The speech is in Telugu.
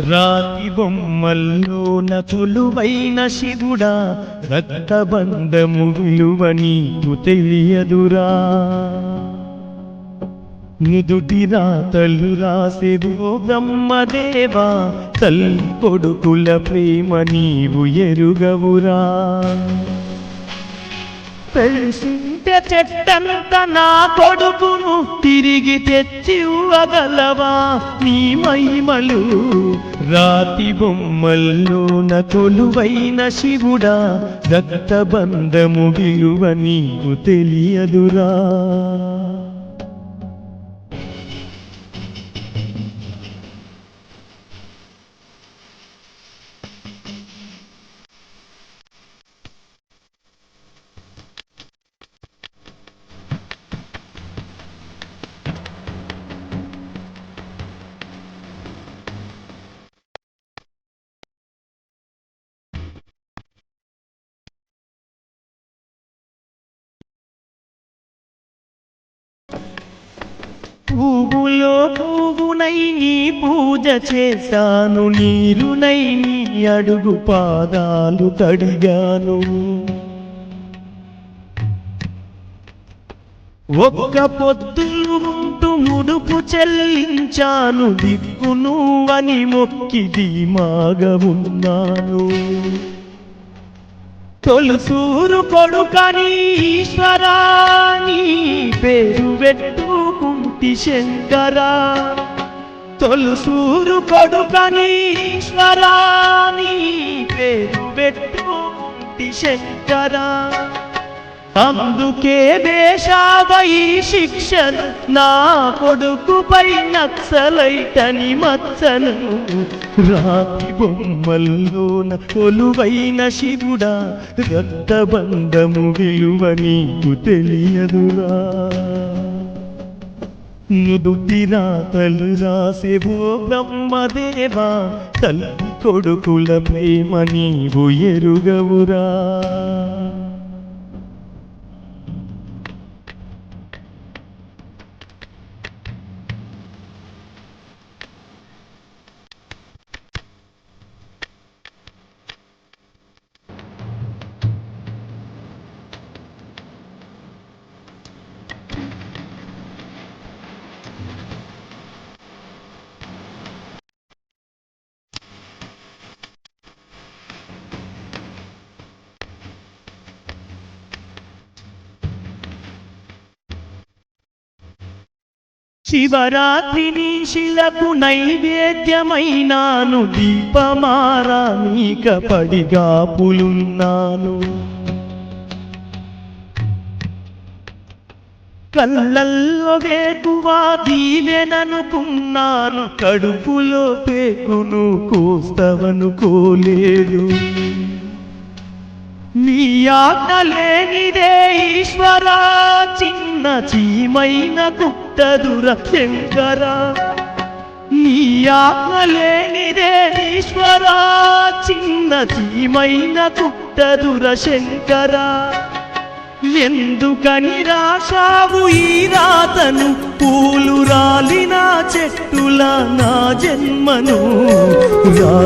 రాతి బొమ్మల్లోన కొలువైన శివుడా, రక్తబంధము విలువ నీకు తెలియదురా. నుదుటి రాతలు రాసెవో బ్రహ్మదేవా, తల్లి కొడుకుల ప్రేమ నీవు ఎరుగవురా. తెలిసింటే చెట్టంత నా కొడుకును తిరిగి తెచ్చి ఇవ్వగలవా నీ మహిమలు. రాతి బొమ్మల్లోన కొలువైన శివుడా, రక్తబంధము విలువ నీకు తెలియదురా. పువ్వులో పువ్వునై నీ పూజ చేశాను, నీరునై నీ అడుగు పాదాలు కడిగాను. ఒక్క పొద్దులు ఉంటూ ముడుపు చెల్లించాను, దిక్కు నువ్వని మొక్కి ధీమాగా ఉన్నాను. తొలుసూరు కొడుకని ఈశ్వరా నీ పేరు పెట్టుకుంటి శంకరా. తొలుసూరు కొడుకని ఈశ్వరా నీ పేరు పెట్టుకుంటి శంకరా. అందుకే వేశావై శిక్షను నా కొడుకుపై నక్సలైటని మచ్చను. రాతి బొమ్మల్లోన కొలువైన శివుడా, రక్తబంధము విలువ నీకు తెలియదురా. నుదుటి రాతలు రాసెవో బ్రహ్మదేవా, తల్లి కొడుకుల ప్రేమ నీవు ఎరుగవురా. శివరాత్రి శిలకు నైవేద్యమైనాను, దీపమారా నీక పడిగాపులున్నాను. కళ్ళల్లో వేకువా దీవెననుకున్నాను, కడుపులో పేకును కోస్తవనుకోలేదు. నీ ఆజ్ఞ లేనిదే ఈశ్వరా, చిన్న చీమైన కుట్టదుర శంకరా. నీ ఆజ్ఞ లేనిదే ఈశ్వరా, చిన్న చీమైన కుట్టదుర శంకరా. ఎందుకని రాశావు ఈ రాతను, పూలు రాలిన చెట్టులా నా జన్మను.